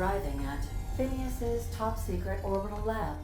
arriving at Phineas's top-secret orbital lab.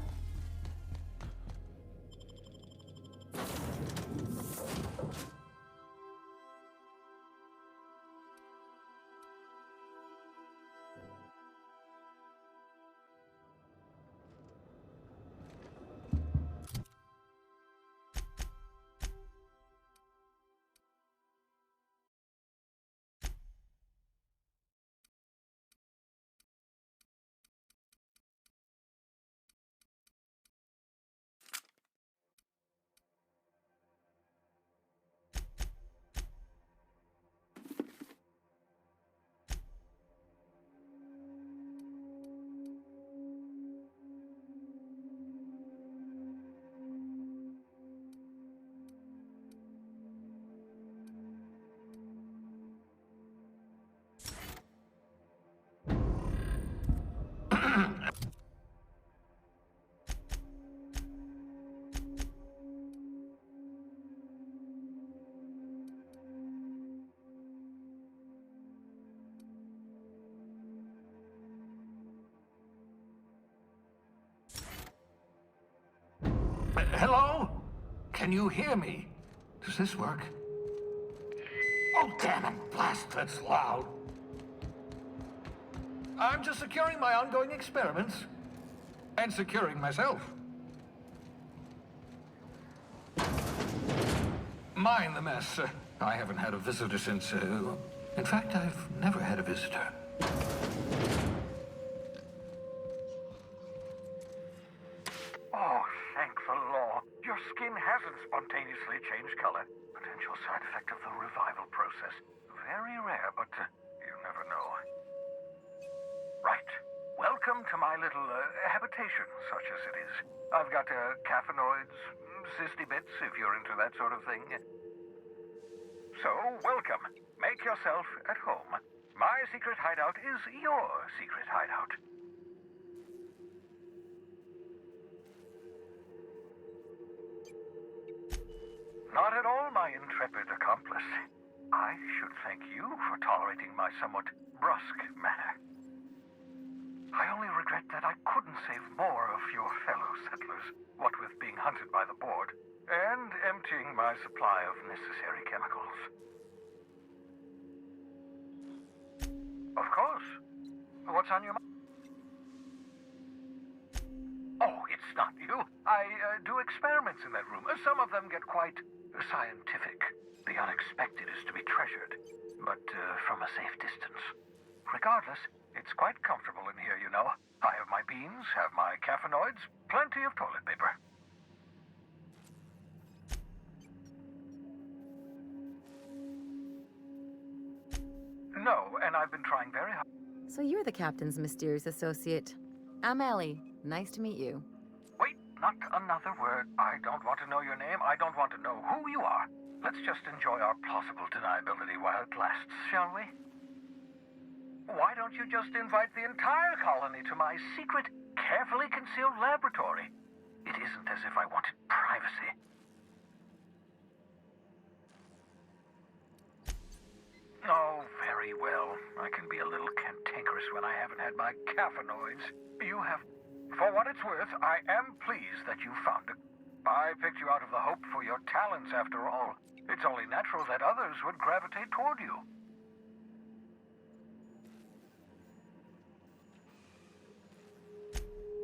Hello? Can you hear me? Does this work? Oh, damn it, blast, that's loud. I'm just securing my ongoing experiments. And securing myself. Mind the mess. I haven't had a visitor since, in fact, I've never had a visitor. Oh, thank the law. Your skin hasn't spontaneously changed color. Potential side effect of the revival process. Very rare, but you never know. Right. Welcome to my little habitation, such as it is. I've got caffeinoids, cysty bits, if you're into that sort of thing. So, welcome. Make yourself at home. My secret hideout is your secret hideout. Not at all, my intrepid accomplice. I should thank you for tolerating my somewhat brusque manner. I only regret that I couldn't save more of your fellow settlers, what with being hunted by the board, and emptying my supply of necessary chemicals. Of course. What's on your mind? Oh, it's not you. I do experiments in that room. Some of them get quite scientific. The unexpected is to be treasured, but from a safe distance. Regardless, it's quite comfortable in here, you know. I have my beans, have my caffeinoids, plenty of toilet paper. No, and I've been trying very hard. So you're the captain's mysterious associate. I'm Ellie. Nice to meet you. Wait, not another word. I don't want to know your name. I don't want to know who you are. Let's just enjoy our plausible deniability while it lasts, shall we? Why don't you just invite the entire colony to my secret, carefully concealed laboratory? It isn't as if I wanted privacy. Oh, very well. I can be a little cantankerous when I haven't had my caffeinoids. You have... For what it's worth, I am pleased that you found it. I picked you out of the hope for your talents, after all. It's only natural that others would gravitate toward you.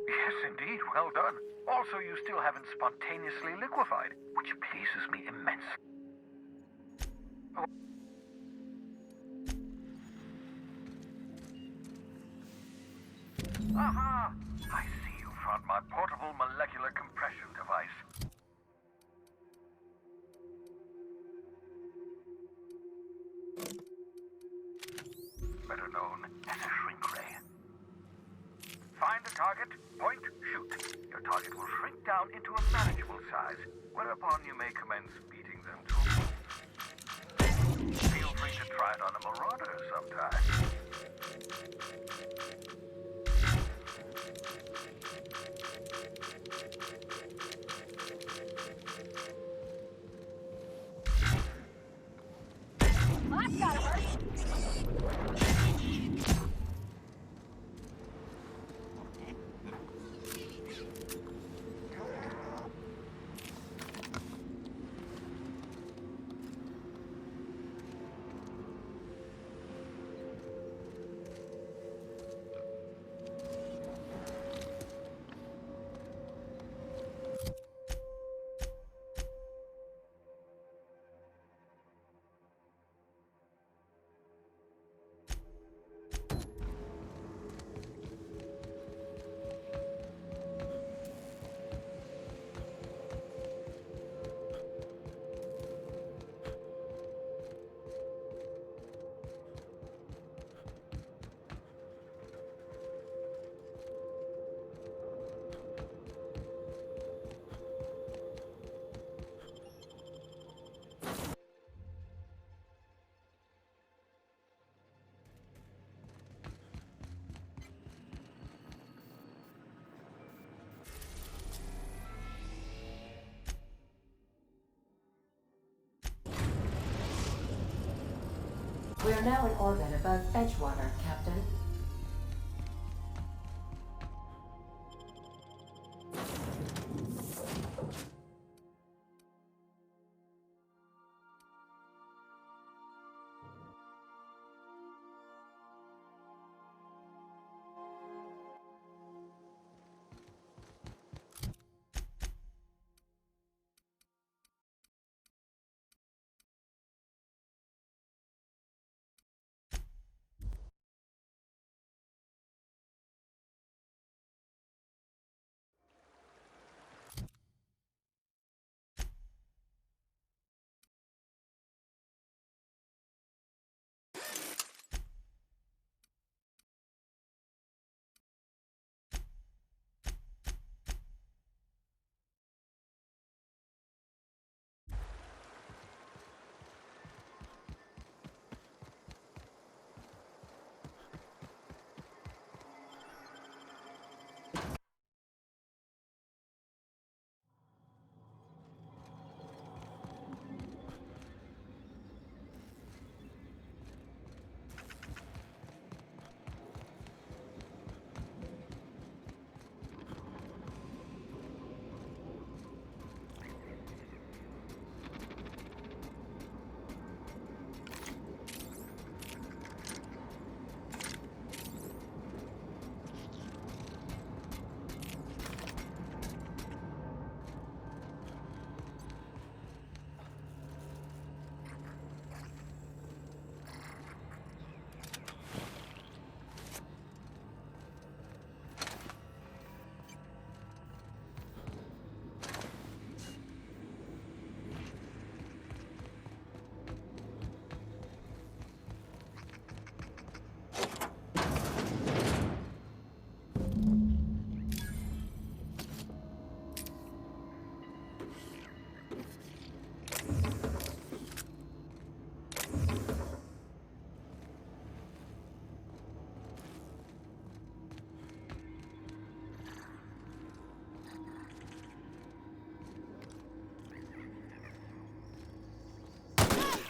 Yes, indeed. Well done. Also, you still haven't spontaneously liquefied, which pleases me immensely. Aha! I see you found my portable molecular compression device. Better known as a shrink ray. Find a target, point, shoot. Your target will shrink down into a manageable size, whereupon you may commence beating them to a pulp. Feel free to try it on a marauder sometime. now in orbit above Edgewater, Captain.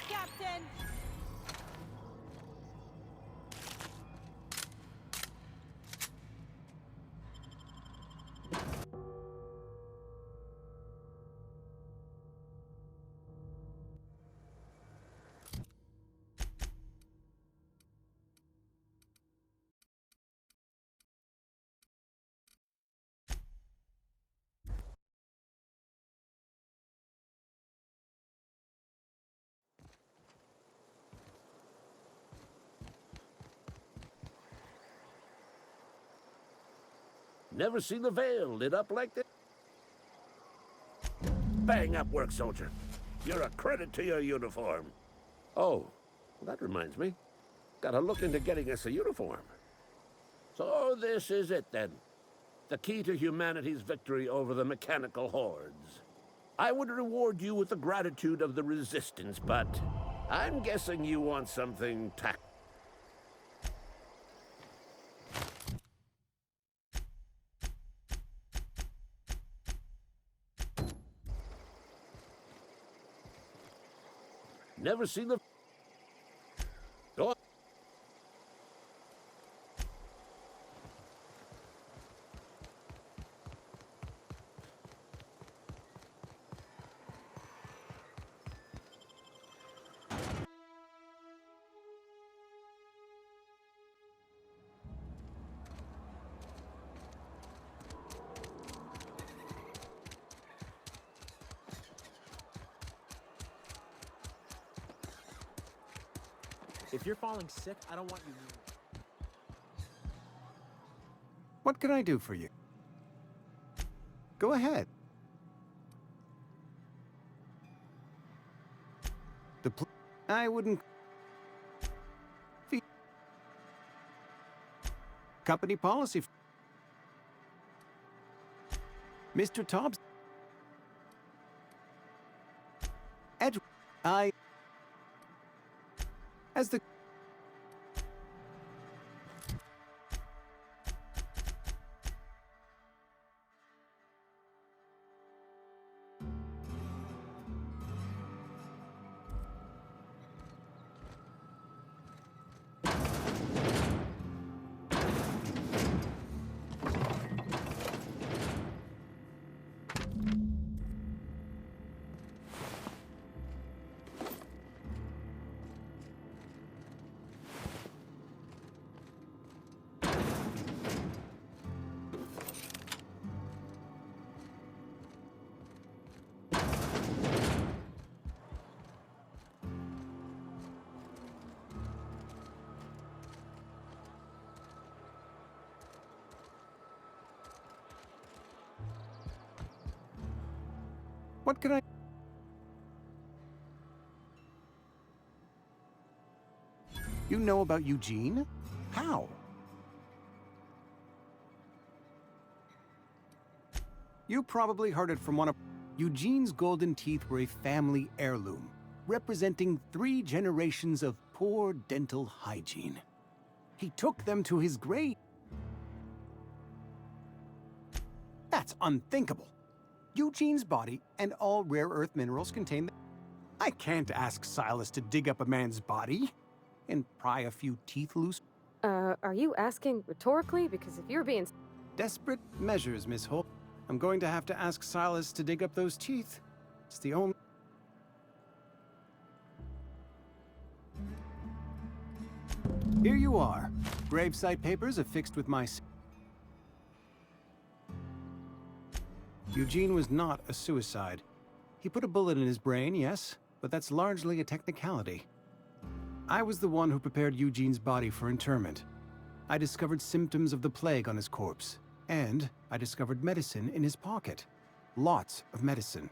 Captain! Never seen the Veil lit up like this. Bang up work, soldier. You're a credit to your uniform. Oh, that reminds me. Gotta look into getting us a uniform. So this is it, then. The key to humanity's victory over the mechanical hordes. I would reward you with the gratitude of the Resistance, but I'm guessing you want something tactical. Never seen the... Go on. If you're falling sick, I don't want you near me. What can I do for you? Go ahead. I wouldn't... Company policy... Mr. Tobbs... Edge... As the... What can I... You know about Eugene? How? You probably heard it from one of... Eugene's golden teeth were a family heirloom, representing 3 generations of poor dental hygiene. He took them to his grave. That's unthinkable. Eugene's body and all rare earth minerals contain... I can't ask Silas to dig up a man's body and pry a few teeth loose. Are you asking rhetorically? Because if you're being... Desperate measures, Miss Holt. I'm going to have to ask Silas to dig up those teeth. It's the only... Here you are. Gravesite papers affixed with my... Eugene was not a suicide. He put a bullet in his brain, yes, but that's largely a technicality. I was the one who prepared Eugene's body for interment. I discovered symptoms of the plague on his corpse, and I discovered medicine in his pocket. Lots of medicine.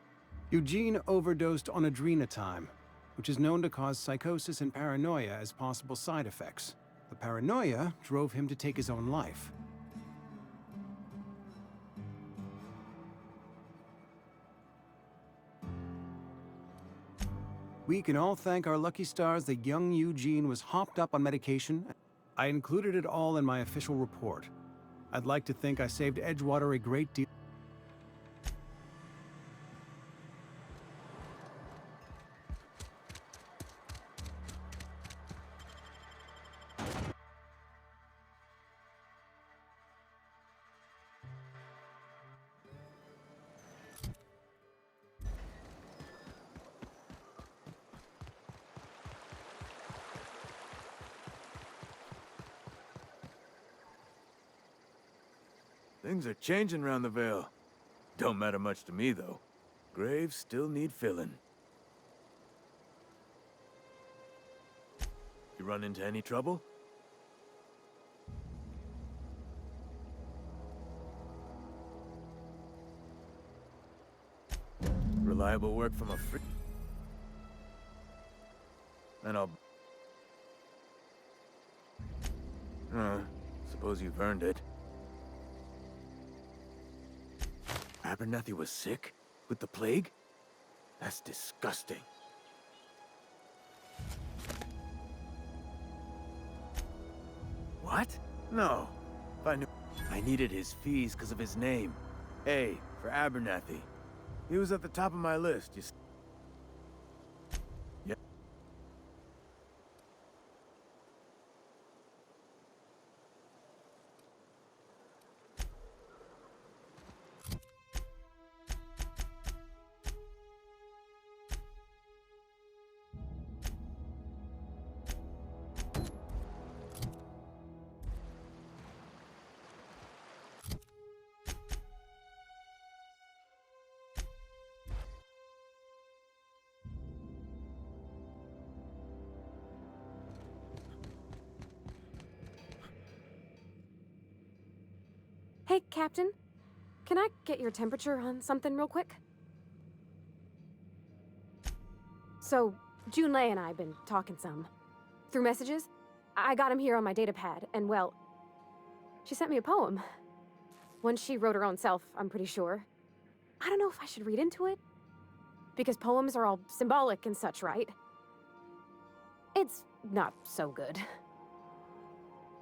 Eugene overdosed on adrenatime, which is known to cause psychosis and paranoia as possible side effects. The paranoia drove him to take his own life. We can all thank our lucky stars that young Eugene was hopped up on medication. I included it all in my official report. I'd like to think I saved Edgewater a great deal. Things are changing round the Vale. Don't matter much to me, though. Graves still need filling. You run into any trouble? Reliable work from a free... And I'll... Suppose you've earned it. Abernathy was sick? With the plague? That's disgusting. What? No. If I knew... I needed his fees because of his name. A, for Abernathy. He was at the top of my list, you see. Yeah. Hey, Captain. Can I get your temperature on something real quick? So, Junlei and I have been talking some. Through messages. I got him here on my datapad, and well... She sent me a poem. One she wrote her own self, I'm pretty sure. I don't know if I should read into it. Because poems are all symbolic and such, right? It's not so good.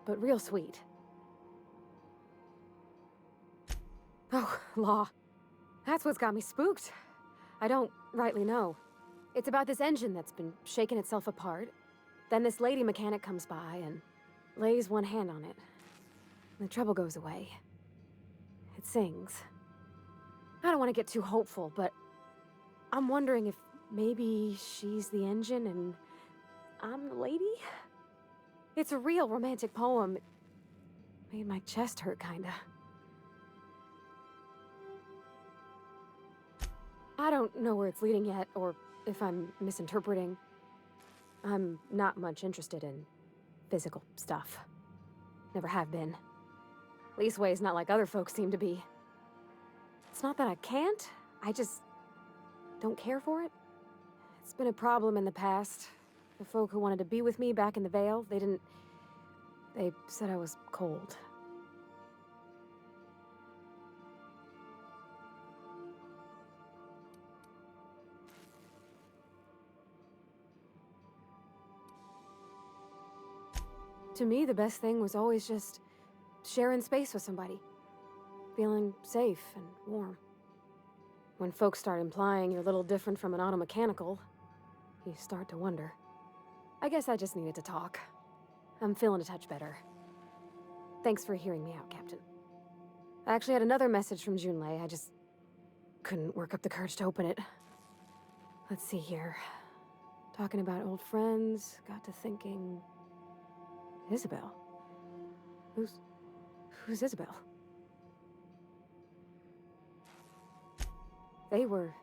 But real sweet. Oh, law. That's what's got me spooked. I don't rightly know. It's about this engine that's been shaking itself apart. Then this lady mechanic comes by and lays one hand on it. And the trouble goes away. It sings. I don't want to get too hopeful, but I'm wondering if maybe she's the engine and I'm the lady? It's a real romantic poem. It made my chest hurt, kinda. I don't know where it's leading yet, or if I'm misinterpreting. I'm not much interested in physical stuff. Never have been. Leastways not like other folks seem to be. It's not that I can't, I just... don't care for it? It's been a problem in the past. The folk who wanted to be with me back in the Vale, they didn't... They said I was cold. To me, the best thing was always just sharing space with somebody. Feeling safe and warm. When folks start implying you're a little different from an automechanical, you start to wonder. I guess I just needed to talk. I'm feeling a touch better. Thanks for hearing me out, Captain. I actually had another message from Junlei. I just couldn't work up the courage to open it. Let's see here. Talking about old friends, got to thinking... Isabel? Who's Isabel? They were...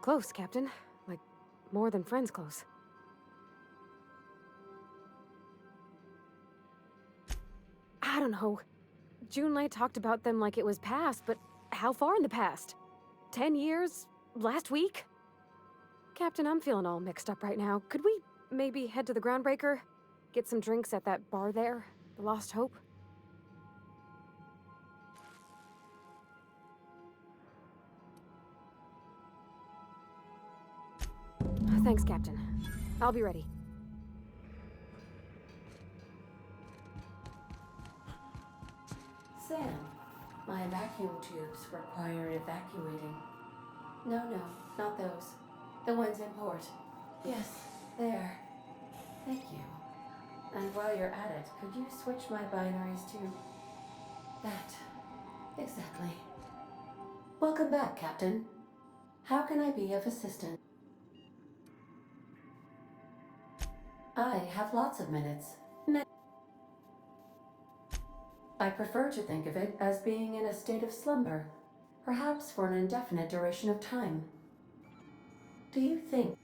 close, Captain. Like, more than friends close. I don't know. Junlei talked about them like it was past, but how far in the past? 10 years? Last week? Captain, I'm feeling all mixed up right now. Could we maybe head to the Groundbreaker? Get some drinks at that bar there? The Lost Hope? Thanks, Captain. I'll be ready. Sam, my vacuum tubes require evacuating. No, not those. The ones in port. Yes, there. Thank you. And while you're at it, could you switch my binaries to... that? Exactly. Welcome back, Captain. How can I be of assistance? I have lots of minutes. I prefer to think of it as being in a state of slumber, perhaps for an indefinite duration of time. Do you think...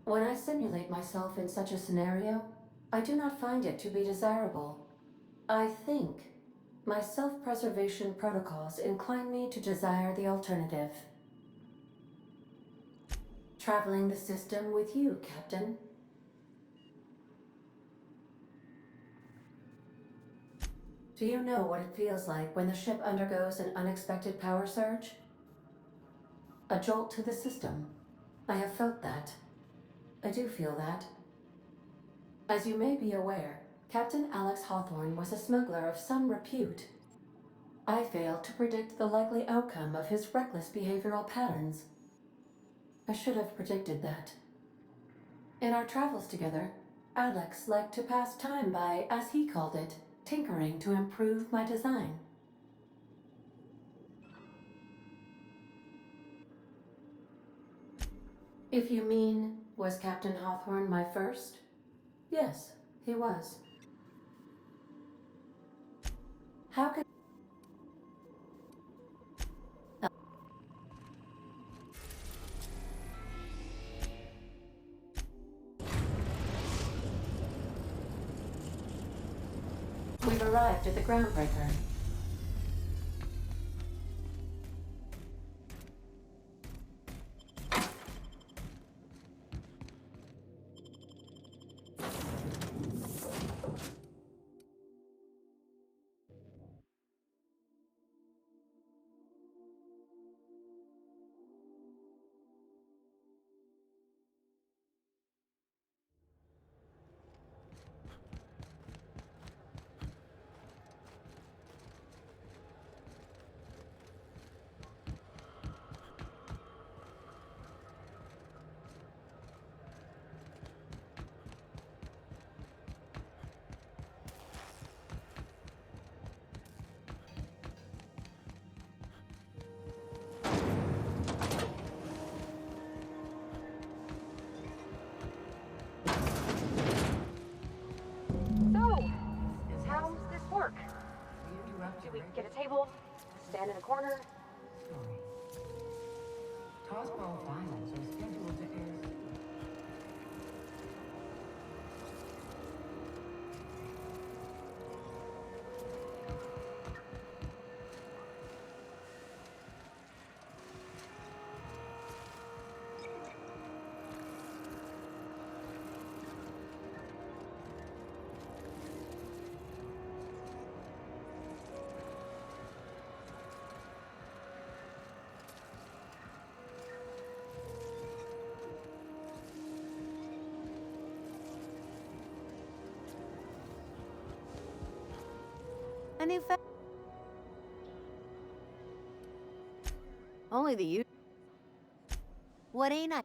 When I simulate myself in such a scenario, I do not find it to be desirable. I think my self-preservation protocols incline me to desire the alternative. Traveling the system with you, Captain. Do you know what it feels like when the ship undergoes an unexpected power surge? A jolt to the system. I have felt that. I do feel that. As you may be aware, Captain Alex Hawthorne was a smuggler of some repute. I failed to predict the likely outcome of his reckless behavioral patterns. I should have predicted that. In our travels together, Alex liked to pass time by, as he called it, tinkering to improve my design. If you mean, was Captain Hawthorne my first? Yes, he was. How could... We've arrived at the Groundbreaker. Get a table, stand in a corner. Tossball finals are scheduled to air soon. A new Only the you. What ain't I?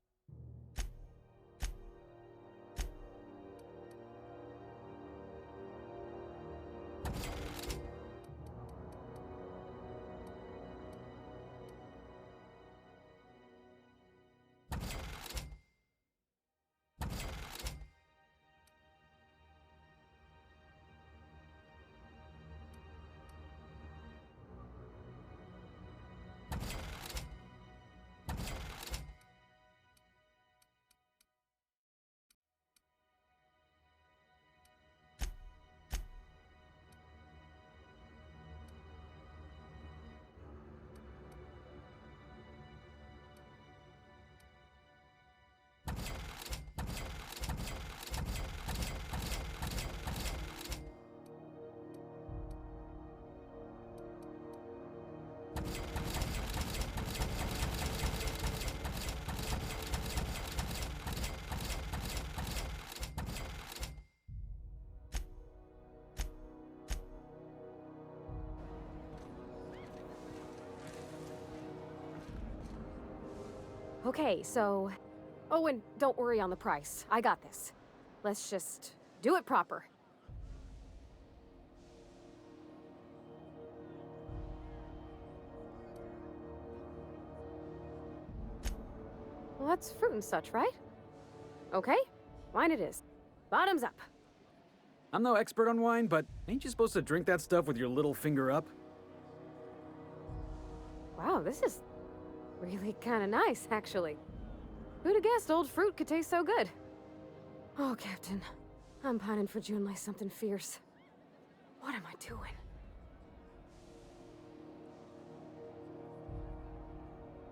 Okay, so... Oh, and don't worry on the price. I got this. Let's just do it proper. Well, that's fruit and such, right? Okay, wine it is. Bottoms up. I'm no expert on wine, but ain't you supposed to drink that stuff with your little finger up? Wow, this is really kind of nice, actually. Who'd have guessed old fruit could taste so good? Oh, Captain. I'm pining for June like something fierce. What am I doing?